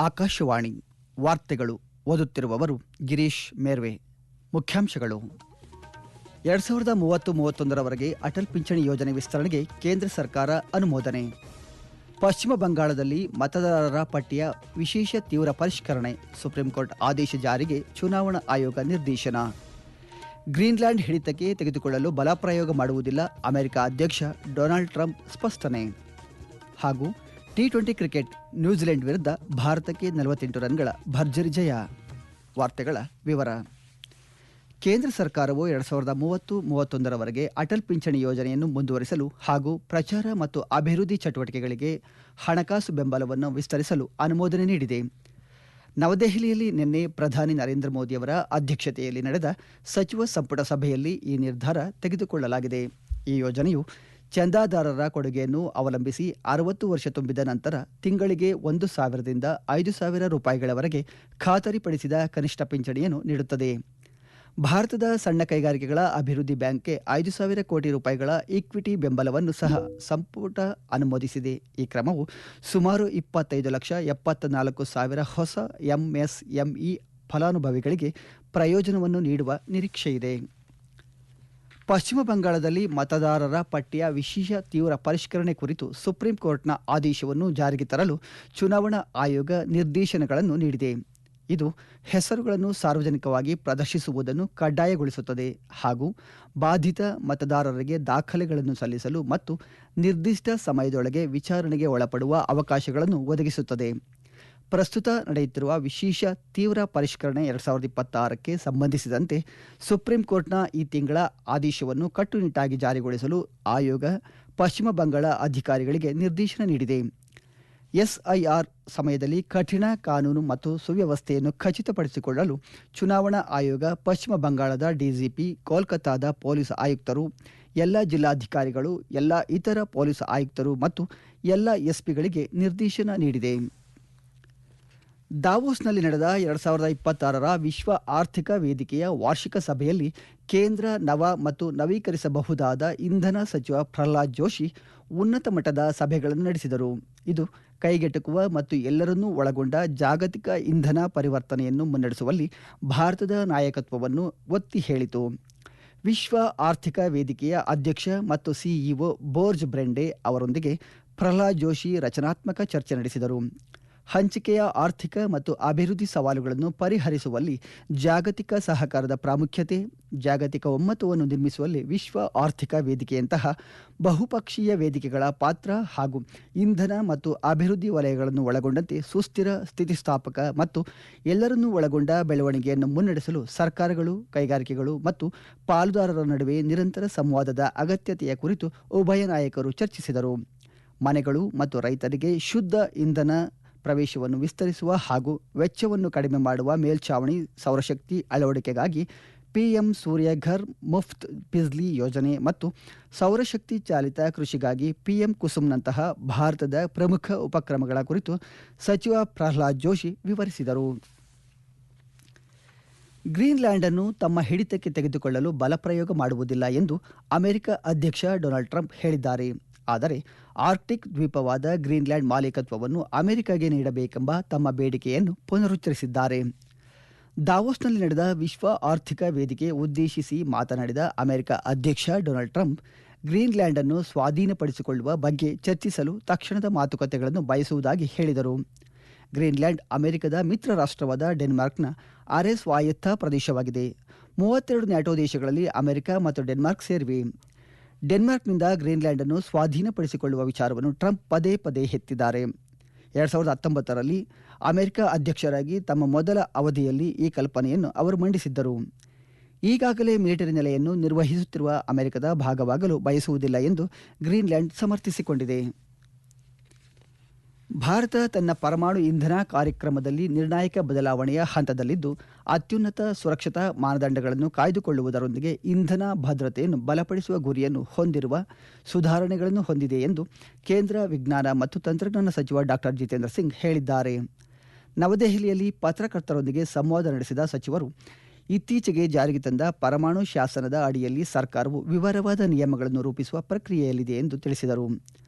ಆಕಾಶವಾಣಿ ವಾರ್ತೆಗಳು ಓದುತ್ತಿರುವವರು ಗಿರೀಶ್ ಮೇರ್ವೆ. ಮುಖ್ಯಾಂಶಗಳು: 2030-31ರವರೆಗೆ ಅಟಲ್ ಪಿಂಚಣಿ ಯೋಜನೆ ವಿಸ್ತರಣೆಗೆ ಕೇಂದ್ರ ಸರ್ಕಾರ ಅನುಮೋದನೆ. ಪಶ್ಚಿಮ ಬಂಗಾಳದಲ್ಲಿ ಮತದಾರರ ಪಟ್ಟಿಯ ವಿಶೇಷ ತೀವ್ರ ಪರಿಷ್ಕರಣೆ, ಸುಪ್ರೀಂ ಕೋರ್ಟ್ ಆದೇಶ ಜಾರಿಗೆ ಚುನಾವಣಾ ಆಯೋಗ ನಿರ್ದೇಶನ. ಗ್ರೀನ್ಲ್ಯಾಂಡ್ ಹಿಡಿತಕ್ಕೆ ತೆಗೆದುಕೊಳ್ಳಲು ಬಲಪ್ರಯೋಗ ಮಾಡುವುದಿಲ್ಲ, ಅಮೆರಿಕ ಅಧ್ಯಕ್ಷ ಡೊನಾಲ್ಡ್ ಟ್ರಂಪ್ ಸ್ಪಷ್ಟನೆ. ಹಾಗೂ T20 ಕ್ರಿಕೆಟ್, ನ್ಯೂಜಿಲೆಂಡ್ ವಿರುದ್ಧ ಭಾರತಕ್ಕೆ 48 ರನ್ಗಳ ಭರ್ಜರಿ ಜಯ. ವಾರ್ತೆಗಳ ವಿವರ. ಕೇಂದ್ರ ಸರ್ಕಾರವು 2030-31ರವರೆಗೆ ಅಟಲ್ ಪಿಂಚಣಿ ಯೋಜನೆಯನ್ನು ಮುಂದುವರಿಸಲು ಹಾಗೂ ಪ್ರಚಾರ ಮತ್ತು ಅಭಿವೃದ್ಧಿ ಚಟುವಟಿಕೆಗಳಿಗೆ ಹಣಕಾಸು ಬೆಂಬಲವನ್ನು ವಿಸ್ತರಿಸಲು ಅನುಮೋದನೆ ನೀಡಿದೆ. ನವದೆಹಲಿಯಲ್ಲಿ ನಿನ್ನೆ ಪ್ರಧಾನಿ ನರೇಂದ್ರ ಮೋದಿಯವರ ಅಧ್ಯಕ್ಷತೆಯಲ್ಲಿ ನಡೆದ ಸಚಿವ ಸಂಪುಟ ಸಭೆಯಲ್ಲಿ ಈ ನಿರ್ಧಾರ ತೆಗೆದುಕೊಳ್ಳಲಾಗಿದೆ. ಈ ಯೋಜನೆಯು ಚಂದಾದಾರರ ಕೊಡುಗೆಯನ್ನು ಅವಲಂಬಿಸಿ 60 ವರ್ಷ ತುಂಬಿದ ನಂತರ ತಿಂಗಳಿಗೆ 1,000ರಿಂದ 5,000 ರೂಪಾಯಿಗಳವರೆಗೆ ಖಾತರಿಪಡಿಸಿದ ಕನಿಷ್ಠ ಪಿಂಚಣಿಯನ್ನು ನೀಡುತ್ತದೆ. ಭಾರತದ ಸಣ್ಣ ಕೈಗಾರಿಕೆಗಳ ಅಭಿವೃದ್ಧಿ ಬ್ಯಾಂಕ್ಗೆ 5,000 ಕೋಟಿ ರೂಪಾಯಿಗಳ ಈಕ್ವಿಟಿ ಬೆಂಬಲವನ್ನು ಸಹ ಸಂಪುಟ ಅನುಮೋದಿಸಿದೆ. ಈ ಕ್ರಮವು ಸುಮಾರು 25,74,000 ಹೊಸ ಎಂಎಸ್ಎಂಇ ಫಲಾನುಭವಿಗಳಿಗೆ ಪ್ರಯೋಜನವನ್ನು ನೀಡುವ ನಿರೀಕ್ಷೆಯಿದೆ. ಪಶ್ಚಿಮ ಬಂಗಾಳದಲ್ಲಿ ಮತದಾರರ ಪಟ್ಟಿಯ ವಿಶೇಷ ತೀವ್ರ ಪರಿಷ್ಕರಣೆ ಕುರಿತು ಸುಪ್ರೀಂ ಕೋರ್ಟ್ನ ಆದೇಶವನ್ನು ಜಾರಿಗೆ ತರಲು ಚುನಾವಣಾ ಆಯೋಗ ನಿರ್ದೇಶನಗಳನ್ನು ನೀಡಿದೆ. ಇದು ಹೆಸರುಗಳನ್ನು ಸಾರ್ವಜನಿಕವಾಗಿ ಪ್ರದರ್ಶಿಸುವುದನ್ನು ಕಡ್ಡಾಯಗೊಳಿಸುತ್ತದೆ ಹಾಗೂ ಬಾಧಿತ ಮತದಾರರಿಗೆ ದಾಖಲೆಗಳನ್ನು ಸಲ್ಲಿಸಲು ಮತ್ತು ನಿರ್ದಿಷ್ಟ ಸಮಯದೊಳಗೆ ವಿಚಾರಣೆಗೆ ಒಳಪಡುವ ಅವಕಾಶಗಳನ್ನು ಒದಗಿಸುತ್ತದೆ. ಪ್ರಸ್ತುತ ನಡೆಯುತ್ತಿರುವ ವಿಶೇಷ ತೀವ್ರ ಪರಿಷ್ಕರಣೆ 2026ಕ್ಕೆ ಸಂಬಂಧಿಸಿದಂತೆ ಸುಪ್ರೀಂ ಕೋರ್ಟ್ನ ಈ ತಿಂಗಳ ಆದೇಶವನ್ನು ಕಟ್ಟುನಿಟ್ಟಾಗಿ ಜಾರಿಗೊಳಿಸಲು ಆಯೋಗ ಪಶ್ಚಿಮ ಬಂಗಾಳ ಅಧಿಕಾರಿಗಳಿಗೆ ನಿರ್ದೇಶನ ನೀಡಿದೆ. ಎಸ್ಐಆರ್ ಸಮಯದಲ್ಲಿ ಕಠಿಣ ಕಾನೂನು ಮತ್ತು ಸುವ್ಯವಸ್ಥೆಯನ್ನು ಖಚಿತಪಡಿಸಿಕೊಳ್ಳಲು ಚುನಾವಣಾ ಆಯೋಗ ಪಶ್ಚಿಮ ಬಂಗಾಳದ ಡಿಜಿಪಿ, ಕೋಲ್ಕತ್ತಾದ ಪೊಲೀಸ್ ಆಯುಕ್ತರು, ಎಲ್ಲ ಜಿಲ್ಲಾಧಿಕಾರಿಗಳು, ಎಲ್ಲ ಇತರ ಪೊಲೀಸ್ ಆಯುಕ್ತರು ಮತ್ತು ಎಲ್ಲ ಎಸ್ಪಿಗಳಿಗೆ ನಿರ್ದೇಶನ ನೀಡಿದೆ. ದಾವೋಸ್ನಲ್ಲಿ ನಡೆದ 2026ರ ವಿಶ್ವ ಆರ್ಥಿಕ ವೇದಿಕೆಯ ವಾರ್ಷಿಕ ಸಭೆಯಲ್ಲಿ ಕೇಂದ್ರ ನವ ಮತ್ತು ನವೀಕರಿಸಬಹುದಾದ ಇಂಧನ ಸಚಿವ ಪ್ರಹ್ಲಾದ್ ಜೋಶಿ ಉನ್ನತ ಮಟ್ಟದ ಸಭೆಗಳನ್ನು ನಡೆಸಿದರು. ಇದು ಕೈಗೆಟುಕುವ ಮತ್ತು ಎಲ್ಲರನ್ನೂ ಒಳಗೊಂಡ ಜಾಗತಿಕ ಇಂಧನ ಪರಿವರ್ತನೆಯನ್ನು ಮುನ್ನಡೆಸುವಲ್ಲಿ ಭಾರತದ ನಾಯಕತ್ವವನ್ನು ಒತ್ತಿ ಹೇಳಿತು. ವಿಶ್ವ ಆರ್ಥಿಕ ವೇದಿಕೆಯ ಅಧ್ಯಕ್ಷ ಮತ್ತು ಸಿಇಒ ಬೋರ್ಜ್ ಬ್ರೆಂಡೆ ಅವರೊಂದಿಗೆ ಪ್ರಹ್ಲಾದ್ ಜೋಶಿ ರಚನಾತ್ಮಕ ಚರ್ಚೆ ನಡೆಸಿದರು. ಹಂಚಿಕೆಯ ಆರ್ಥಿಕ ಮತ್ತು ಅಭಿವೃದ್ಧಿ ಸವಾಲುಗಳನ್ನು ಪರಿಹರಿಸುವಲ್ಲಿ ಜಾಗತಿಕ ಸಹಕಾರದ ಪ್ರಾಮುಖ್ಯತೆ, ಜಾಗತಿಕ ಒಮ್ಮತವನ್ನು ನಿರ್ಮಿಸುವಲ್ಲಿ ವಿಶ್ವ ಆರ್ಥಿಕ ವೇದಿಕೆಯಂತಹ ಬಹುಪಕ್ಷೀಯ ವೇದಿಕೆಗಳ ಪಾತ್ರ ಹಾಗೂ ಇಂಧನ ಮತ್ತು ಅಭಿವೃದ್ಧಿ ವಲಯಗಳನ್ನು ಒಳಗೊಂಡಂತೆ ಸುಸ್ಥಿರ, ಸ್ಥಿತಿಸ್ಥಾಪಕ ಮತ್ತು ಎಲ್ಲರನ್ನೂ ಒಳಗೊಂಡ ಬೆಳವಣಿಗೆಯನ್ನು ಮುನ್ನಡೆಸಲು ಸರ್ಕಾರಗಳು, ಕೈಗಾರಿಕೆಗಳು ಮತ್ತು ಪಾಲುದಾರರ ನಡುವೆ ನಿರಂತರ ಸಂವಾದದ ಅಗತ್ಯತೆಯ ಕುರಿತು ಉಭಯ ನಾಯಕರು ಚರ್ಚಿಸಿದರು. ಮನೆಗಳು ಮತ್ತು ರೈತರಿಗೆ ಶುದ್ಧ ಇಂಧನ ಪ್ರವೇಶವನ್ನು ವಿಸ್ತರಿಸುವ ಹಾಗೂ ವೆಚ್ಚವನ್ನು ಕಡಿಮೆ ಮಾಡುವ ಮೇಲ್ಛಾವಣಿ ಸೌರಶಕ್ತಿ ಅಳವಡಿಕೆಗಾಗಿ ಪಿಎಂ ಸೂರ್ಯಘರ್ ಮುಫ್ತ್ ಬಿಜ್ಲಿ ಯೋಜನೆ ಮತ್ತು ಸೌರಶಕ್ತಿ ಚಾಲಿತ ಕೃಷಿಗಾಗಿ ಪಿಎಂ ಕುಸುಮ್ನಂತಹ ಭಾರತದ ಪ್ರಮುಖ ಉಪಕ್ರಮಗಳ ಕುರಿತು ಸಚಿವ ಪ್ರಹ್ಲಾದ್ ಜೋಶಿ ವಿವರಿಸಿದರು. ಗ್ರೀನ್ಲ್ಯಾಂಡ್ ಅನ್ನು ತಮ್ಮ ಹಿಡಿತಕ್ಕೆ ತೆಗೆದುಕೊಳ್ಳಲು ಬಲಪ್ರಯೋಗ ಮಾಡುವುದಿಲ್ಲ ಎಂದು ಅಮೆರಿಕ ಅಧ್ಯಕ್ಷ ಡೊನಾಲ್ಡ್ ಟ್ರಂಪ್ ಹೇಳಿದ್ದಾರೆ. ಆದರೆ ಆರ್ಕ್ಟಿಕ್ ದ್ವೀಪವಾದ ಗ್ರೀನ್ಲ್ಯಾಂಡ್ ಮಾಲೀಕತ್ವವನ್ನು ಅಮೆರಿಕಗೆ ನೀಡಬೇಕೆಂಬ ತಮ್ಮ ಬೇಡಿಕೆಯನ್ನು ಪುನರುಚ್ಚರಿಸಿದ್ದಾರೆ. ದಾವೋಸ್ನಲ್ಲಿ ನಡೆದ ವಿಶ್ವ ಆರ್ಥಿಕ ವೇದಿಕೆ ಉದ್ದೇಶಿಸಿ ಮಾತನಾಡಿದ ಅಮೆರಿಕ ಅಧ್ಯಕ್ಷ ಡೊನಾಲ್ಡ್ ಟ್ರಂಪ್, ಗ್ರೀನ್ಲ್ಯಾಂಡ್ ಅನ್ನು ಸ್ವಾಧೀನಪಡಿಸಿಕೊಳ್ಳುವ ಬಗ್ಗೆ ಚರ್ಚಿಸಲು ತಕ್ಷಣದ ಮಾತುಕತೆಗಳನ್ನು ಬಯಸುವುದಾಗಿ ಹೇಳಿದರು. ಗ್ರೀನ್ಲ್ಯಾಂಡ್ ಅಮೆರಿಕದ ಮಿತ್ರ ರಾಷ್ಟ್ರವಾದ ಡೆನ್ಮಾರ್ಕ್ನ ಅರೆ ಸ್ವಾಯತ್ತ ಪ್ರದೇಶವಾಗಿದೆ. 32 ನ್ಯಾಟೋ ದೇಶಗಳಲ್ಲಿ ಅಮೆರಿಕ ಮತ್ತು ಡೆನ್ಮಾರ್ಕ್ ಸೇರಿವೆ. ಡೆನ್ಮಾರ್ಕ್ನಿಂದ ಗ್ರೀನ್ಲ್ಯಾಂಡ್ ಅನ್ನು ಸ್ವಾಧೀನಪಡಿಸಿಕೊಳ್ಳುವ ವಿಚಾರವನ್ನು ಟ್ರಂಪ್ ಪದೇ ಪದೇ ಎತ್ತಿದ್ದಾರೆ. 2019ರಲ್ಲಿ ಅಮೆರಿಕ ಅಧ್ಯಕ್ಷರಾಗಿ ತಮ್ಮ ಮೊದಲ ಅವಧಿಯಲ್ಲಿ ಈ ಕಲ್ಪನೆಯನ್ನು ಅವರು ಮಂಡಿಸಿದ್ದರು. ಈಗಾಗಲೇ ಮಿಲಿಟರಿ ನೆಲೆಯನ್ನು ನಿರ್ವಹಿಸುತ್ತಿರುವ ಅಮೆರಿಕದ ಭಾಗವಾಗಲು ಬಯಸುವುದಿಲ್ಲ ಎಂದು ಗ್ರೀನ್ಲ್ಯಾಂಡ್ ಸಮರ್ಥಿಸಿಕೊಂಡಿದೆ. ಭಾರತ ತನ್ನ ಪರಮಾಣು ಇಂಧನ ಕಾರ್ಯಕ್ರಮದಲ್ಲಿ ನಿರ್ಣಾಯಕ ಬದಲಾವಣೆಯ ಹಂತದಲ್ಲಿದ್ದು, ಅತ್ಯುನ್ನತ ಸುರಕ್ಷತಾ ಮಾನದಂಡಗಳನ್ನು ಕಾಯ್ದುಕೊಳ್ಳುವುದರೊಂದಿಗೆ ಇಂಧನ ಭದ್ರತೆಯನ್ನು ಬಲಪಡಿಸುವ ಗುರಿಯನ್ನು ಹೊಂದಿರುವ ಸುಧಾರಣೆಗಳನ್ನು ಹೊಂದಿದೆ ಎಂದು ಕೇಂದ್ರ ವಿಜ್ಞಾನ ಮತ್ತು ತಂತ್ರಜ್ಞಾನ ಸಚಿವ ಡಾಕ್ಟರ್ ಜಿತೇಂದ್ರ ಸಿಂಗ್ ಹೇಳಿದ್ದಾರೆ. ನವದೆಹಲಿಯಲ್ಲಿ ಪತ್ರಕರ್ತರೊಂದಿಗೆ ಸಂವಾದ ನಡೆಸಿದ ಸಚಿವರು, ಇತ್ತೀಚೆಗೆ ಜಾರಿಗೆ ತಂದ ಪರಮಾಣು ಶಾಸನದ ಅಡಿಯಲ್ಲಿ ಸರ್ಕಾರವು ವಿವರವಾದ ನಿಯಮಗಳನ್ನು ರೂಪಿಸುವ ಪ್ರಕ್ರಿಯೆಯಲ್ಲಿದೆ ಎಂದು ತಿಳಿಸಿದರು.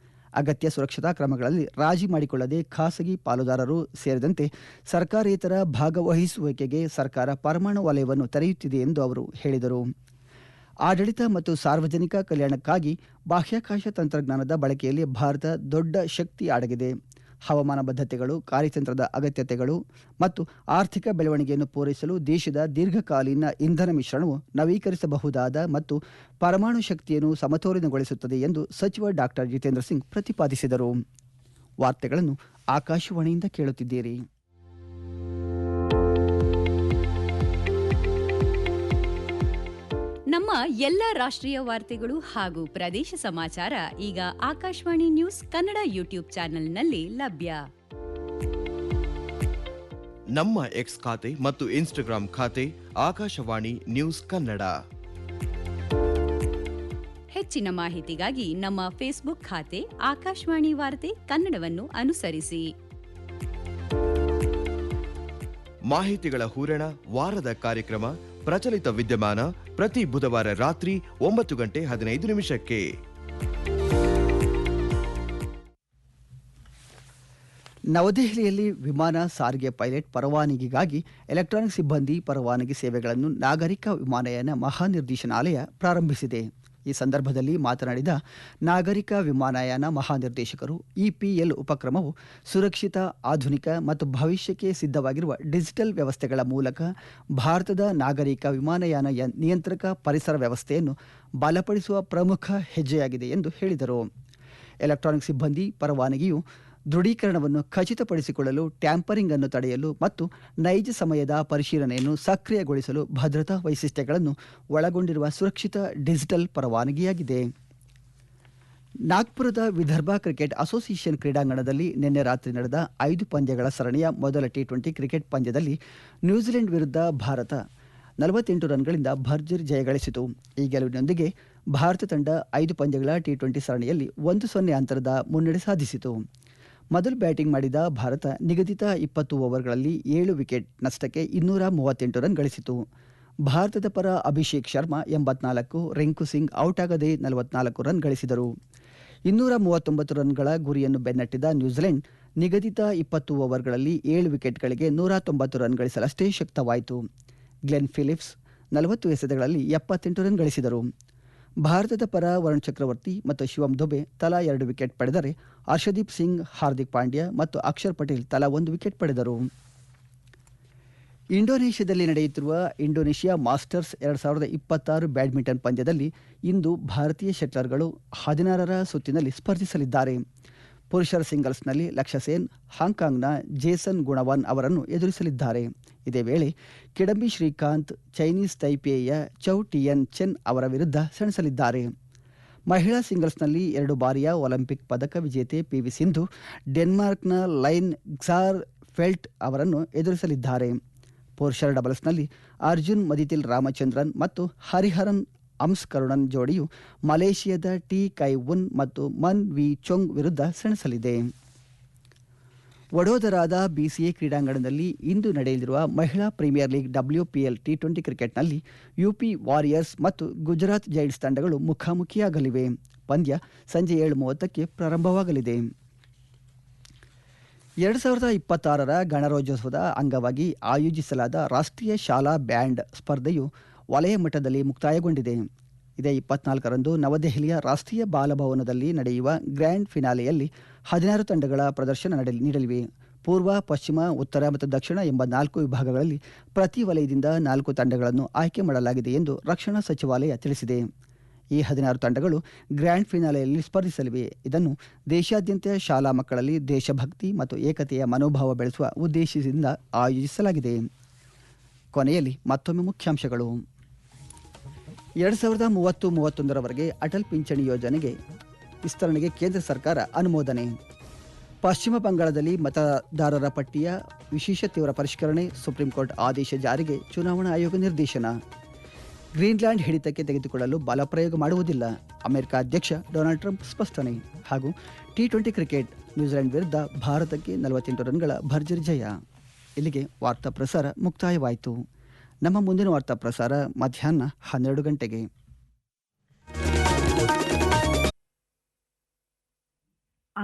ಅಗತ್ಯ ಸುರಕ್ಷತಾ ಕ್ರಮಗಳಲ್ಲಿ ರಾಜಿ ಮಾಡಿಕೊಳ್ಳದೆ ಖಾಸಗಿ ಪಾಲುದಾರರು ಸೇರಿದಂತೆ ಸರ್ಕಾರೇತರ ಭಾಗವಹಿಸುವಿಕೆಗೆ ಸರ್ಕಾರ ಪರಮಾಣು ವಲಯವನ್ನು ತೆರೆಯುತ್ತಿದೆ ಎಂದು ಅವರು ಹೇಳಿದರು. ಆಡಳಿತ ಮತ್ತು ಸಾರ್ವಜನಿಕ ಕಲ್ಯಾಣಕ್ಕಾಗಿ ಬಾಹ್ಯಾಕಾಶ ತಂತ್ರಜ್ಞಾನದ ಬಳಕೆಯಲ್ಲಿ ಭಾರತ ದೊಡ್ಡ ಶಕ್ತಿ ಅಡಗಿದೆ. ಹವಾಮಾನ ಬದ್ಧತೆಗಳು, ಕಾರ್ಯತಂತ್ರದ ಅಗತ್ಯತೆಗಳು ಮತ್ತು ಆರ್ಥಿಕ ಬೆಳವಣಿಗೆಯನ್ನು ಪೂರೈಸಲು ದೇಶದ ದೀರ್ಘಕಾಲೀನ ಇಂಧನ ಮಿಶ್ರಣವು ನವೀಕರಿಸಬಹುದಾದ ಮತ್ತು ಪರಮಾಣು ಶಕ್ತಿಯನ್ನು ಸಮತೋಲನಗೊಳಿಸುತ್ತದೆ ಎಂದು ಸಚಿವ ಡಾಕ್ಟರ್ ಜಿತೇಂದ್ರ ಸಿಂಗ್ ಪ್ರತಿಪಾದಿಸಿದರು. ವಾರ್ತೆಗಳನ್ನು ಆಕಾಶವಾಣಿಯಿಂದ ಕೇಳುತ್ತಿದ್ದೀರಿ. ನಮ್ಮ ಎಲ್ಲ ರಾಷ್ಟ್ರೀಯ ವಾರ್ತೆಗಳು ಹಾಗೂ ಪ್ರದೇಶ ಸಮಾಚಾರ ಈಗ ಆಕಾಶವಾಣಿ ನ್ಯೂಸ್ ಕನ್ನಡ ಯೂಟ್ಯೂಬ್ ಚಾನೆಲ್ನಲ್ಲಿ ಲಭ್ಯ. ನಮ್ಮ ಎಕ್ಸ್ ಖಾತೆ ಮತ್ತು ಇನ್ಸ್ಟಾಗ್ರಾಂ ಖಾತೆ ಆಕಾಶವಾಣಿ ನ್ಯೂಸ್ ಕನ್ನಡ. ಹೆಚ್ಚಿನ ಮಾಹಿತಿಗಾಗಿ ನಮ್ಮ ಫೇಸ್ಬುಕ್ ಖಾತೆ ಆಕಾಶವಾಣಿ ವಾರ್ತೆ ಕನ್ನಡವನ್ನು ಅನುಸರಿಸಿ. ಮಾಹಿತಿಗಳ ಹೂರಣ, ವಾರದ ಕಾರ್ಯಕ್ರಮ, ಪ್ರಚಲಿತ ವಿದ್ಯಮಾನ ಪ್ರತಿ ಬುಧವಾರ ರಾತ್ರಿ 9:15 ನವದೆಹಲಿಯಲ್ಲಿ ವಿಮಾನ ಸಾರಿಗೆ ಪೈಲಟ್ ಪರವಾನಗಿಗಾಗಿ ಎಲೆಕ್ಟ್ರಾನಿಕ್ ಸಿಬ್ಬಂದಿ ಪರವಾನಗಿ ಸೇವೆಗಳನ್ನು ನಾಗರಿಕ ವಿಮಾನಯಾನ ಮಹಾನಿರ್ದೇಶನಾಲಯ ಪ್ರಾರಂಭಿಸಿದೆ. ಈ ಸಂದರ್ಭದಲ್ಲಿ ಮಾತನಾಡಿದ ನಾಗರಿಕ ವಿಮಾನಯಾನ ಮಹಾನಿರ್ದೇಶಕರು, ಇಪಿಎಲ್ ಉಪಕ್ರಮವು ಸುರಕ್ಷಿತ, ಆಧುನಿಕ ಮತ್ತು ಭವಿಷ್ಯಕ್ಕೆ ಸಿದ್ಧವಾಗಿರುವ ಡಿಜಿಟಲ್ ವ್ಯವಸ್ಥೆಗಳ ಮೂಲಕ ಭಾರತದ ನಾಗರಿಕ ವಿಮಾನಯಾನ ನಿಯಂತ್ರಕ ಪರಿಸರ ವ್ಯವಸ್ಥೆಯನ್ನು ಬಲಪಡಿಸುವ ಪ್ರಮುಖ ಹೆಜ್ಜೆಯಾಗಿದೆ ಎಂದು ಹೇಳಿದರು. ಎಲೆಕ್ಟ್ರಾನಿಕ್ ಸಿಬ್ಬಂದಿ ಪರವಾನಗಿಯು ದೃಢೀಕರಣವನ್ನು ಖಚಿತಪಡಿಸಿಕೊಳ್ಳಲು, ಟ್ಯಾಂಪರಿಂಗ್ ಅನ್ನು ತಡೆಯಲು ಮತ್ತು ನೈಜ ಸಮಯದ ಪರಿಶೀಲನೆಯನ್ನು ಸಕ್ರಿಯಗೊಳಿಸಲು ಭದ್ರತಾ ವೈಶಿಷ್ಟ್ಯಗಳನ್ನು ಒಳಗೊಂಡಿರುವ ಸುರಕ್ಷಿತ ಡಿಜಿಟಲ್ ಪರವಾನಗಿಯಾಗಿದೆ. ನಾಗ್ಪುರದ ವಿದರ್ಭ ಕ್ರಿಕೆಟ್ ಅಸೋಸಿಯೇಷನ್ ಕ್ರೀಡಾಂಗಣದಲ್ಲಿ ನಿನ್ನೆ ರಾತ್ರಿ ನಡೆದ 5 ಪಂದ್ಯಗಳ ಸರಣಿಯ ಮೊದಲ ಟಿ20 ಕ್ರಿಕೆಟ್ ಪಂದ್ಯದಲ್ಲಿ ನ್ಯೂಜಿಲೆಂಡ್ ವಿರುದ್ಧ ಭಾರತ 48 ರನ್ಗಳಿಂದ ಭರ್ಜರಿ ಜಯಗಳಿಸಿತು. ಈ ಗೆಲುವಿನೊಂದಿಗೆ ಭಾರತ ತಂಡ 5 ಪಂದ್ಯಗಳ ಟಿ20 ಸರಣಿಯಲ್ಲಿ 1-0 ಅಂತರದ ಮುನ್ನಡೆ ಸಾಧಿಸಿತು. ಮೊದಲು ಬ್ಯಾಟಿಂಗ್ ಮಾಡಿದ ಭಾರತ ನಿಗದಿತ 20 ಓವರ್ಗಳಲ್ಲಿ 7 ವಿಕೆಟ್ ನಷ್ಟಕ್ಕೆ 238 ರನ್ ಗಳಿಸಿತು. ಭಾರತದ ಪರ ಅಭಿಷೇಕ್ ಶರ್ಮಾ 84, ರಿಂಕು ಸಿಂಗ್ ಔಟ್ ಆಗದೆ 44 ರನ್ ಗಳಿಸಿದರು. 239 ರನ್ಗಳ ಗುರಿಯನ್ನು ಬೆನ್ನಟ್ಟಿದ ನ್ಯೂಜಿಲೆಂಡ್ ನಿಗದಿತ 20 ಓವರ್ಗಳಲ್ಲಿ 7 ವಿಕೆಟ್ಗಳಿಗೆ 190 ರನ್ ಗಳಿಸಲಷ್ಟೇ ಶಕ್ತವಾಯಿತು. ಗ್ಲೆನ್ ಫಿಲಿಪ್ಸ್ 40 ಎಸೆತಗಳಲ್ಲಿ 78 ರನ್ ಗಳಿಸಿದರು. ಭಾರತದ ಪರ ವರುಣ್ ಚಕ್ರವರ್ತಿ ಮತ್ತು ಶಿವಂ ದುಬೆ ತಲಾ 2 ವಿಕೆಟ್ ಪಡೆದರೆ, ಹರ್ಷದೀಪ್ ಸಿಂಗ್, ಹಾರ್ದಿಕ್ ಪಾಂಡ್ಯ ಮತ್ತು ಅಕ್ಷರ್ ಪಟೇಲ್ ತಲಾ 1 ವಿಕೆಟ್ ಪಡೆದರು. ಇಂಡೋನೇಷ್ಯಾದಲ್ಲಿ ನಡೆಯುತ್ತಿರುವ ಇಂಡೋನೇಷ್ಯಾ ಮಾಸ್ಟರ್ಸ್ 2026 ಬ್ಯಾಡ್ಮಿಂಟನ್ ಪಂದ್ಯದಲ್ಲಿ ಇಂದು ಭಾರತೀಯ ಶಟ್ಲರ್ಗಳು 16ರ ಸುತ್ತಿನಲ್ಲಿ ಸ್ಪರ್ಧಿಸಲಿದ್ದಾರೆ. ಪುರುಷರ ಸಿಂಗಲ್ಸ್ನಲ್ಲಿ ಲಕ್ಷ್ಯ ಸೇನ್ ಹಾಂಕಾಂಗ್ನ ಜೇಸನ್ ಗುಣವಾನ್ ಅವರನ್ನು ಎದುರಿಸಲಿದ್ದಾರೆ. ಇದೇ ವೇಳೆ ಕಿಡಂಬಿ ಶ್ರೀಕಾಂತ್ ಚೈನೀಸ್ ತೈಪೇಯ ಚೌ ಟಿಯನ್ ಚೆನ್ ಅವರ ವಿರುದ್ಧ ಸೆಣಸಲಿದ್ದಾರೆ. ಮಹಿಳಾ ಸಿಂಗಲ್ಸ್ನಲ್ಲಿ 2 ಬಾರಿಯ ಒಲಿಂಪಿಕ್ ಪದಕ ವಿಜೇತೆ ಪಿವಿ ಸಿಂಧು ಡೆನ್ಮಾರ್ಕ್ನ ಲೈನ್ ಕ್ಸಾರ್ ಫೆಲ್ಟ್ ಅವರನ್ನು ಎದುರಿಸಲಿದ್ದಾರೆ. ಪುರುಷರ ಡಬಲ್ಸ್ನಲ್ಲಿ ಅರ್ಜುನ್ ಮದಿತಿಲ್ ರಾಮಚಂದ್ರನ್ ಮತ್ತು ಹರಿಹರನ್ ಅಂಸ್ಕರುಣನ್ ಜೋಡಿಯು ಮಲೇಷಿಯಾದ ಟಿ ಕೈ ವುನ್ ಮತ್ತು ಮನ್ ವಿ ಚೊಂಗ್ ವಿರುದ್ಧ ಸೆಣಸಲಿದೆ. ವಡೋದರಾದ ಬಿಸಿಎ ಕ್ರೀಡಾಂಗಣದಲ್ಲಿ ಇಂದು ನಡೆಯಲಿರುವ ಮಹಿಳಾ ಪ್ರೀಮಿಯರ್ ಲೀಗ್ WPL ಟಿ20 ಕ್ರಿಕೆಟ್ನಲ್ಲಿ ಯುಪಿ ವಾರಿಯರ್ಸ್ ಮತ್ತು ಗುಜರಾತ್ ಜೈಂಟ್ಸ್ ತಂಡಗಳು ಮುಖಾಮುಖಿಯಾಗಲಿವೆ. ಪಂದ್ಯ ಸಂಜೆ 7:30ಕ್ಕೆ ಪ್ರಾರಂಭವಾಗಲಿದೆ. 2026ರ ಗಣರಾಜ್ಯೋತ್ಸವದ ಅಂಗವಾಗಿ ಆಯೋಜಿಸಲಾದ ರಾಷ್ಟ್ರೀಯ ಶಾಲಾ ಬ್ಯಾಂಡ್ ಸ್ಪರ್ಧೆಯು ವಲಯ ಮಟ್ಟದಲ್ಲಿ ಮುಕ್ತಾಯಗೊಂಡಿದೆ. ಇದೇ 24ರಂದು ನವದೆಹಲಿಯ ರಾಷ್ಟ್ರೀಯ ಬಾಲಭವನದಲ್ಲಿ ನಡೆಯುವ ಗ್ರ್ಯಾಂಡ್ ಫಿನಾಲೆಯಲ್ಲಿ 16 ತಂಡಗಳ ಪ್ರದರ್ಶನ ನೀಡಲಿವೆ. ಪೂರ್ವ, ಪಶ್ಚಿಮ, ಉತ್ತರ ಮತ್ತು ದಕ್ಷಿಣ ಎಂಬ 4 ವಿಭಾಗಗಳಲ್ಲಿ ಪ್ರತಿ ವಲಯದಿಂದ 4 ತಂಡಗಳನ್ನು ಆಯ್ಕೆ ಮಾಡಲಾಗಿದೆ ಎಂದು ರಕ್ಷಣಾ ಸಚಿವಾಲಯ ತಿಳಿಸಿದೆ. ಈ 16 ತಂಡಗಳು ಗ್ರ್ಯಾಂಡ್ ಫಿನಾಲೆಯಲ್ಲಿ ಸ್ಪರ್ಧಿಸಲಿವೆ. ಇದನ್ನು ದೇಶಾದ್ಯಂತ ಶಾಲಾ ಮಕ್ಕಳಲ್ಲಿ ದೇಶಭಕ್ತಿ ಮತ್ತು ಏಕತೆಯ ಮನೋಭಾವ ಬೆಳೆಸುವ ಉದ್ದೇಶದಿಂದ ಆಯೋಜಿಸಲಾಗಿದೆ. ಕೊನೆಯಲ್ಲಿ ಮತ್ತೊಮ್ಮೆ ಮುಖ್ಯಾಂಶಗಳು. 2030-31ರವರೆಗೆ ಅಟಲ್ ಪಿಂಚಣಿ ಯೋಜನೆಗೆ ವಿಸ್ತರಣೆಗೆ ಕೇಂದ್ರ ಸರ್ಕಾರ ಅನುಮೋದನೆ. ಪಶ್ಚಿಮ ಬಂಗಾಳದಲ್ಲಿ ಮತದಾರರ ಪಟ್ಟಿಯ ವಿಶೇಷ ತೀವ್ರ ಪರಿಷ್ಕರಣೆ, ಸುಪ್ರೀಂ ಕೋರ್ಟ್ ಆದೇಶ ಜಾರಿಗೆ ಚುನಾವಣಾ ಆಯೋಗ ನಿರ್ದೇಶನ. ಗ್ರೀನ್ಲ್ಯಾಂಡ್ ಹಿಡಿತಕ್ಕೆ ತೆಗೆದುಕೊಳ್ಳಲು ಬಲಪ್ರಯೋಗ ಮಾಡುವುದಿಲ್ಲ, ಅಮೆರಿಕ ಅಧ್ಯಕ್ಷ ಡೊನಾಲ್ಡ್ ಟ್ರಂಪ್ ಸ್ಪಷ್ಟನೆ. ಹಾಗೂ ಟಿ20 ಕ್ರಿಕೆಟ್ ನ್ಯೂಜಿಲೆಂಡ್ ವಿರುದ್ಧ ಭಾರತಕ್ಕೆ 48 ರನ್ಗಳ ಭರ್ಜರಿ ಜಯ. ಇಲ್ಲಿಗೆ ವಾರ್ತಾ ಪ್ರಸಾರ ಮುಕ್ತಾಯವಾಯಿತು. ನಮ್ಮ ಮುಂದಿನ ವಾರ್ತಾ ಪ್ರಸಾರ ಮಧ್ಯಾಹ್ನ 12 ಗಂಟೆಗೆ.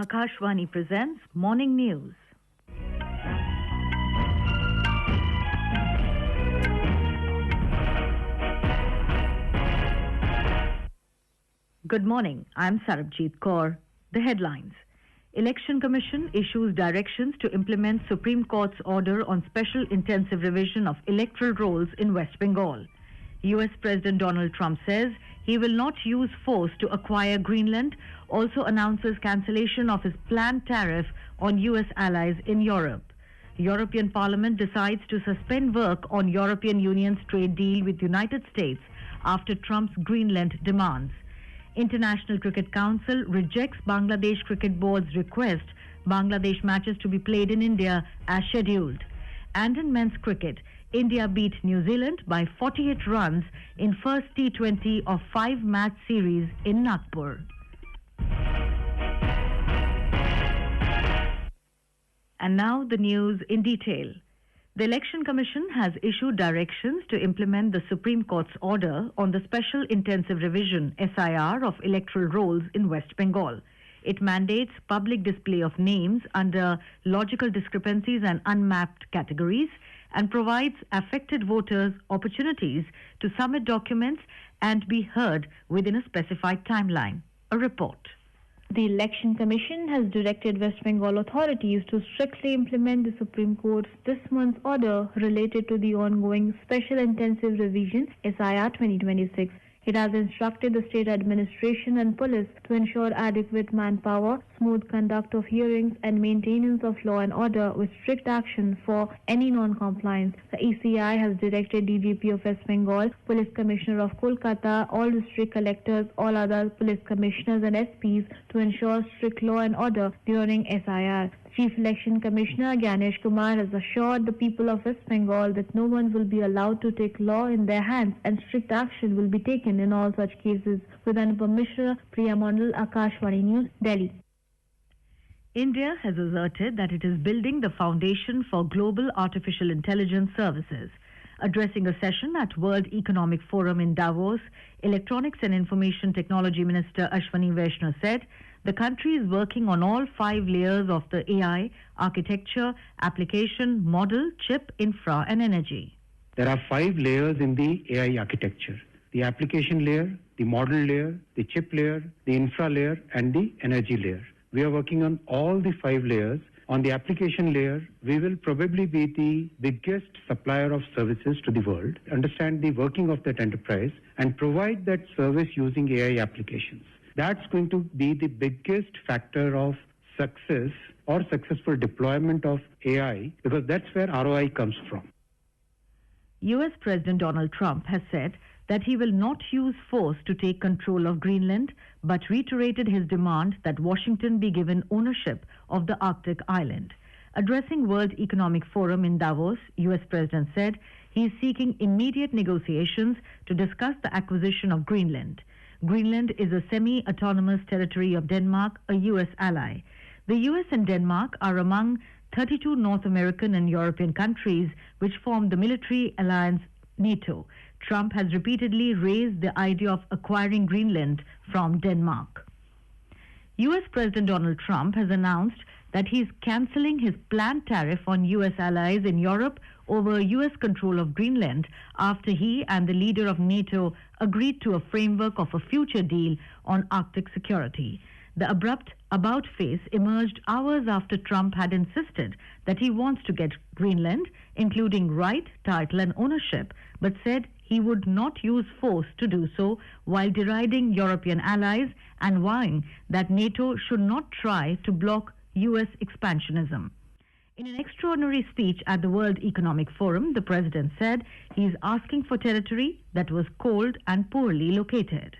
Akashvani presents Morning News. Good morning. I'm Sarabjit Kaur. The headlines. Election Commission issues directions to implement Supreme Court's order on special intensive revision of electoral rolls in West Bengal. US President Donald Trump says he will not use force to acquire Greenland, also announces cancellation of his planned tariff on US allies in Europe. European Parliament decides to suspend work on European Union's trade deal with United States after Trump's Greenland demands. International Cricket Council rejects Bangladesh Cricket Board's request Bangladesh matches to be played in India as scheduled. And in men's cricket, India beat New Zealand by 48 runs in first T20 of 5-match series in Nagpur. And now the news in detail. The Election Commission has issued directions to implement the Supreme Court's order on the Special Intensive Revision (SIR) of electoral rolls in West Bengal. It mandates public display of names under logical discrepancies and unmapped categories and provides affected voters opportunities to submit documents and be heard within a specified timeline. A report. The Election Commission has directed West Bengal authorities to strictly implement the Supreme Court's this month's order related to the ongoing Special Intensive Revision (SIR) 2026. It has instructed the state administration and police to ensure adequate manpower, smooth conduct of hearings and maintenance of law and order with strict action for any non-compliance. The ECI has directed DGP of West Bengal, Police Commissioner of Kolkata, all district collectors, all other police commissioners and SPs to ensure strict law and order during SIR. Chief Election Commissioner Ganesh Kumar has assured the people of West Bengal that no one will be allowed to take law in their hands and strict action will be taken in all such cases. With Anupam Mishra, Priya Mandal, Akashvani News, Delhi. India has asserted that it is building the foundation for global artificial intelligence services. Addressing a session at World Economic Forum in Davos, Electronics and Information Technology Minister Ashwani Vaishnaw said the country is working on all 5 layers of the AI, architecture, application, model, chip, infra and energy. There are 5 layers in the AI architecture: the application layer, the model layer, the chip layer, the infra layer and the energy layer. We are working on all the 5 layers. On the application layer, we will probably be the biggest supplier of services to the world, understand the working of that enterprise and provide that service using AI applications. That's going to be the biggest factor of success or successful deployment of AI, because that's where ROI comes from. US President Donald Trump has said that he will not use force to take control of Greenland, but reiterated his demand that Washington be given ownership of the Arctic island. Addressing World Economic Forum in Davos, US President said he is seeking immediate negotiations to discuss the acquisition of Greenland. Greenland is a semi-autonomous territory of Denmark, a US ally. The US and Denmark are among 32 North American and European countries which form the military alliance NATO. Trump has repeatedly raised the idea of acquiring Greenland from Denmark. US President Donald Trump has announced that he is cancelling his planned tariff on US allies in Europe over US control of Greenland after he and the leader of NATO agreed to a framework of a future deal on Arctic security. The abrupt about-face emerged hours after Trump had insisted that he wants to get Greenland, including right, title and ownership, but said he would not use force to do so, while deriding European allies and vowing that NATO should not try to block US expansionism. In an extraordinary speech at the World Economic Forum, the president said he is asking for territory that was cold and poorly located.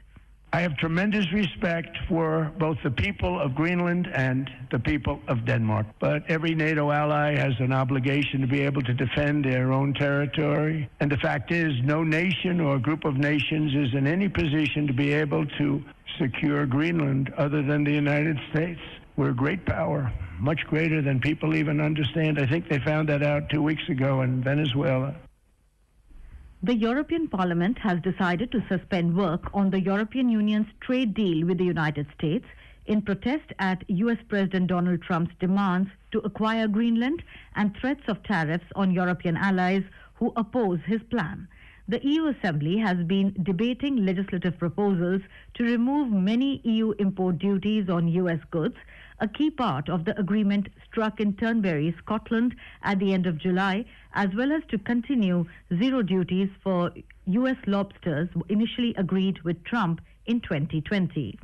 I have tremendous respect for both the people of Greenland and the people of Denmark. But every NATO ally has an obligation to be able to defend their own territory. And the fact is, no nation or group of nations is in any position to be able to secure Greenland other than the United States. We're a great power, much greater than people even understand. I think they found that out 2 weeks ago in Venezuela. The European Parliament has decided to suspend work on the European Union's trade deal with the United States, in protest at US President Donald Trump's demands to acquire Greenland and threats of tariffs on European allies who oppose his plan. The EU Assembly has been debating legislative proposals to remove many EU import duties on US goods, a key part of the agreement struck in Turnberry, Scotland at the end of July, as well as to continue zero duties for US lobsters initially agreed with Trump in 2020.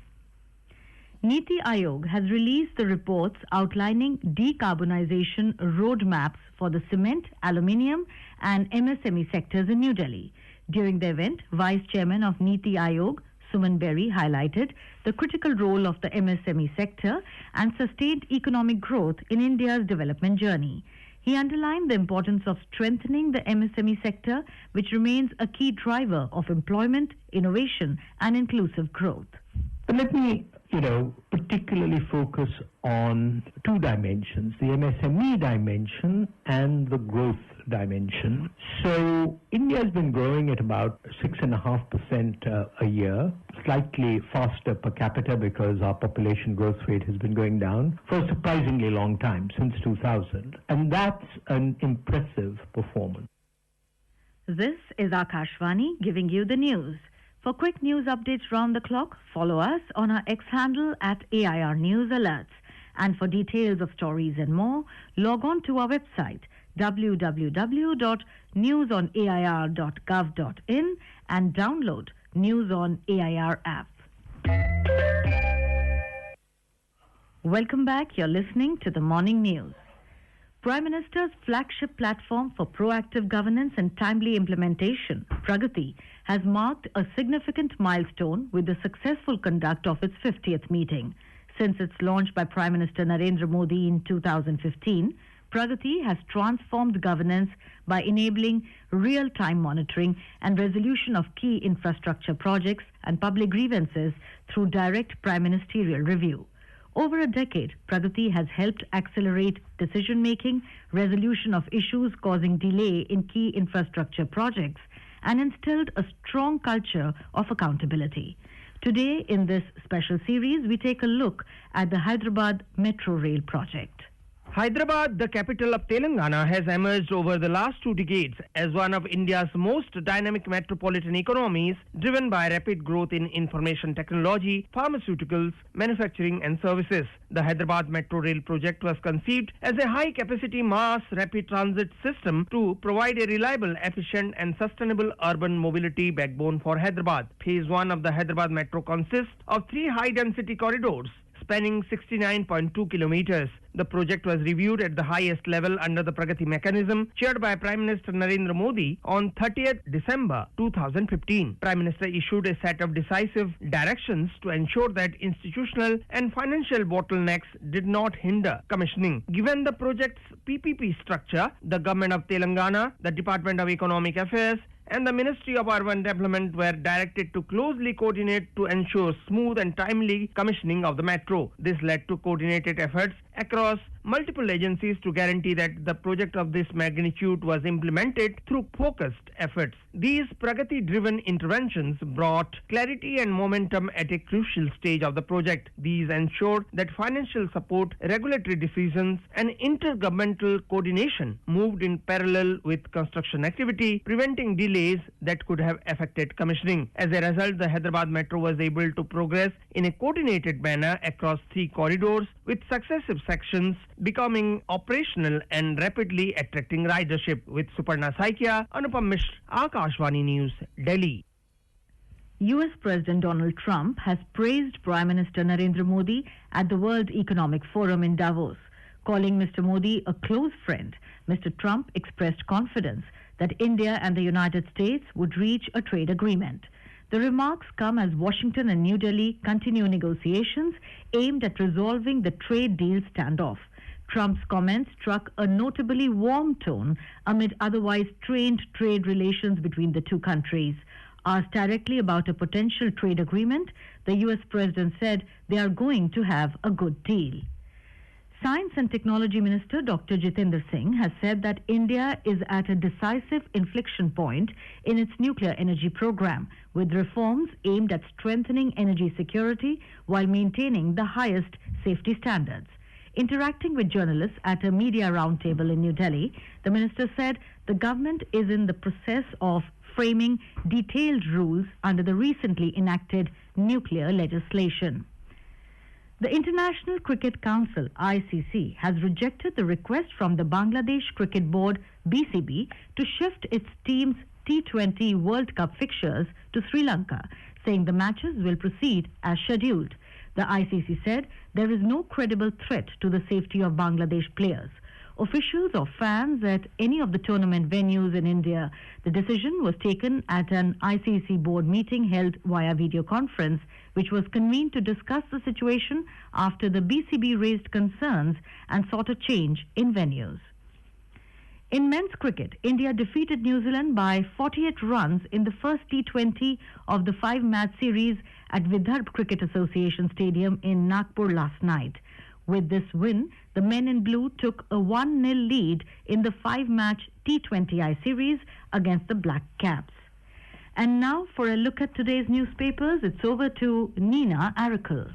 Niti Aayog has released the reports outlining decarbonization roadmaps for the cement, aluminium and MSME sectors in New Delhi. During the event, Vice Chairman of Niti Aayog, Suman Berry, highlighted the critical role of the MSME sector and sustained economic growth in India's development journey. He underlined the importance of strengthening the MSME sector, which remains a key driver of employment, innovation and inclusive growth. But let me, particularly focus on two dimensions, the MSME dimension and the growth dimension. So India has been growing at about 6.5% a year, slightly faster per capita because our population growth rate has been going down for a surprisingly long time, since 2000. And that's an impressive performance. This is Akashvani giving you the news. For quick news updates round the clock, follow us on our X handle at AIR News Alerts. And for details of stories and more, log on to our website www.newsonair.gov.in and download News on AIR app. Welcome back. You're listening to the Morning News. Prime Minister's flagship platform for proactive governance and timely implementation, Pragati, has marked a significant milestone with the successful conduct of its 50th meeting. Since its launch by Prime Minister Narendra Modi in 2015, Pragati has transformed governance by enabling real-time monitoring and resolution of key infrastructure projects and public grievances through direct prime ministerial review. Over a decade, Pragati has helped accelerate decision-making, resolution of issues causing delay in key infrastructure projects, and instilled a strong culture of accountability. Today, in this special series, we take a look at the Hyderabad Metro Rail project. Hyderabad, the capital of Telangana, has emerged over the last 2 decades as one of India's most dynamic metropolitan economies, driven by rapid growth in information technology, pharmaceuticals, manufacturing and services. The Hyderabad Metro Rail project was conceived as a high-capacity mass rapid transit system to provide a reliable, efficient and sustainable urban mobility backbone for Hyderabad. Phase 1 of the Hyderabad Metro consists of 3 high-density corridors spanning 69.2 kilometers. The project was reviewed at the highest level under the Pragati mechanism chaired by Prime Minister Narendra Modi on 30th December 2015. Prime Minister issued a set of decisive directions to ensure that institutional and financial bottlenecks did not hinder commissioning. Given the project's PPP structure, the Government of Telangana, the Department of Economic Affairs and the Ministry of Urban Development were directed to closely coordinate to ensure smooth and timely commissioning of the metro. This led to coordinated efforts across multiple agencies to guarantee that the project of this magnitude was implemented through focused efforts. These Pragati-driven interventions brought clarity and momentum at a crucial stage of the project. These ensured that financial support, regulatory decisions and intergovernmental coordination moved in parallel with construction activity, preventing delays that could have affected commissioning. As a result, the Hyderabad Metro was able to progress in a coordinated manner across 3 corridors, with successive sections becoming operational and rapidly attracting ridership. With Suparna Saikia, Anupam Mishra, Akashvani News, Delhi. US President Donald Trump has praised Prime Minister Narendra Modi at the World Economic Forum in Davos. Calling Mr. Modi a close friend, Mr. Trump expressed confidence that India and the United States would reach a trade agreement. The remarks come as Washington and New Delhi continue negotiations aimed at resolving the trade deal standoff. Trump's comments struck a notably warm tone amid otherwise strained trade relations between the two countries. Asked directly about a potential trade agreement, the US president said they are going to have a good deal. Science and Technology Minister Dr. Jitendra Singh has said that India is at a decisive inflection point in its nuclear energy program, with reforms aimed at strengthening energy security while maintaining the highest safety standards. Interacting with journalists at a media roundtable in New Delhi, the minister said the government is in the process of framing detailed rules under the recently enacted nuclear legislation. The International Cricket Council, ICC, has rejected the request from the Bangladesh Cricket Board, BCB, to shift its team's T20 World Cup fixtures to Sri Lanka, saying the matches will proceed as scheduled. The ICC said there is no credible threat to the safety of Bangladesh players. Officials or fans at any of the tournament venues in India. The decision was taken at an ICC board meeting held via video conference, which was convened to discuss the situation after the BCB raised concerns and sought a change in venues. In men's cricket, India defeated New Zealand by 48 runs in the first T20 of the 5-match series at Vidarbh Cricket Association Stadium in Nagpur last night. With this win, the men in blue took a 1-0 lead in the 5-match T20I series against the Black Caps. And now for a look at today's newspapers, it's over to Nina Arakel.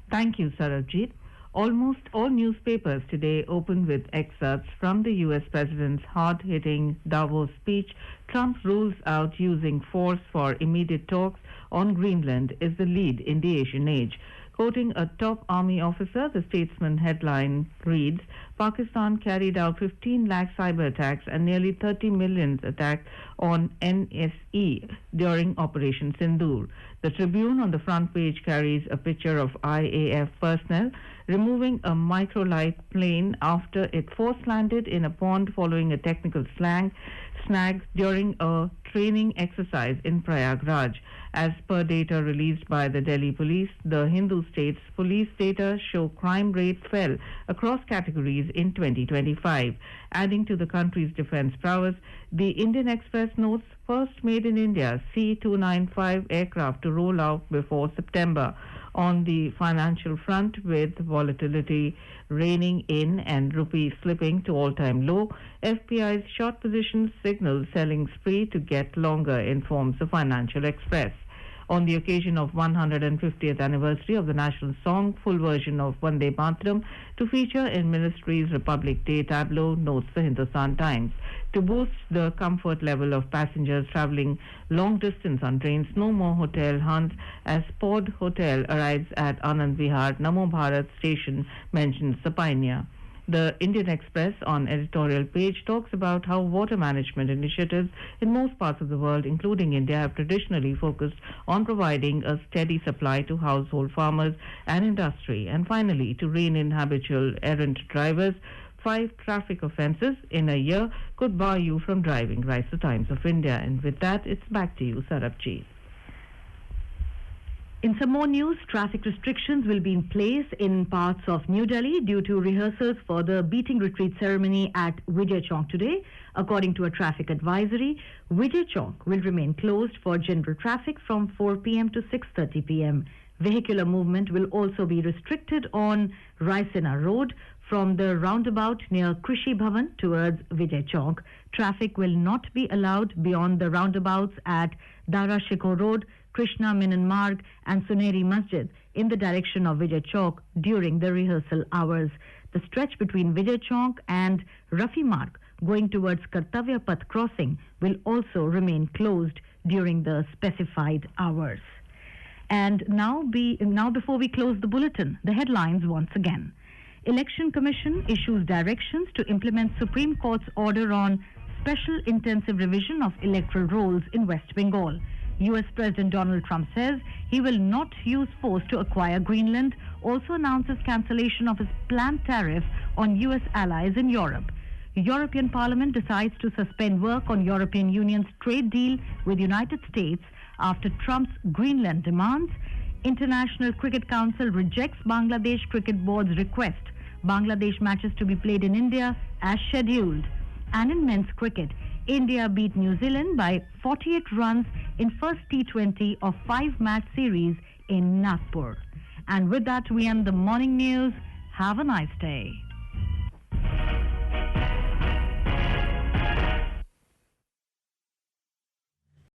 Thank you, Sarabjit. Almost all newspapers today open with excerpts from the U.S. President's hard-hitting Davos speech. Trump rules out using force for immediate talks on Greenland is the lead in the Asian age. Quoting a top army officer, the Statesman headline reads, Pakistan carried out 15 lakh cyber attacks and nearly 30 million attacks on NSE during Operation Sindoor. The Tribune on the front page carries a picture of IAF personnel removing a microlight plane after it force-landed in a pond following a technical snag during a training exercise in Prayagraj. As per data released by the Delhi police, the Hindu state's police data show crime rate fell across categories in 2025. Adding to the country's defense prowess, the Indian Express notes first made in India C-295 aircraft to roll out before September. On the financial front, with volatility reigning in and rupee slipping to all-time low, FPI's short positions signal selling spree to get longer, informs the Financial Express. On the occasion of 150th anniversary of the national song, full version of Vande Mataram to feature in Ministry's Republic Day tableau, notes the Hindustan Times. To boost the comfort level of passengers travelling long distance on trains, no more hotel hunts as Pod Hotel arrives at Anand Vihar Namo Bharat station, mentions the Pioneer. The Indian Express on editorial page talks about how water management initiatives in most parts of the world, including India, have traditionally focused on providing a steady supply to household farmers and industry. And finally, to rein in habitual errant drivers, 5 traffic offences in a year could bar you from driving, writes the Times of India. And with that, it's back to you, Sarabji. In some more news, traffic restrictions will be in place in parts of New Delhi due to rehearsals for the beating retreat ceremony at Vijay Chowk today. According to a traffic advisory, Vijay Chowk will remain closed for general traffic from 4 p.m. to 6:30 p.m. Vehicular movement will also be restricted on Raisina Road from the roundabout near Krishi Bhavan towards Vijay Chowk. Traffic will not be allowed beyond the roundabouts at Dara Shikoh Road, Krishna Menon Marg and Suneri Masjid in the direction of Vijay Chowk during the rehearsal hours. The stretch between Vijay Chowk and Rafi Marg going towards Kartavya Path crossing will also remain closed during the specified hours. And now before we close the bulletin, the headlines once again. Election Commission issues directions to implement Supreme Court's order on special intensive revision of electoral rolls in West Bengal. U.S. President Donald Trump says he will not use force to acquire Greenland, also announces cancellation of his planned tariff on U.S. allies in Europe. European Parliament decides to suspend work on European Union's trade deal with United States after Trump's Greenland demands. International Cricket Council rejects Bangladesh Cricket Board's request. Bangladesh matches to be played in India as scheduled. And in men's cricket, India beat New Zealand by 48 runs in first T20 of 5-match series in Nagpur. And with that, we end the morning news. Have a nice day.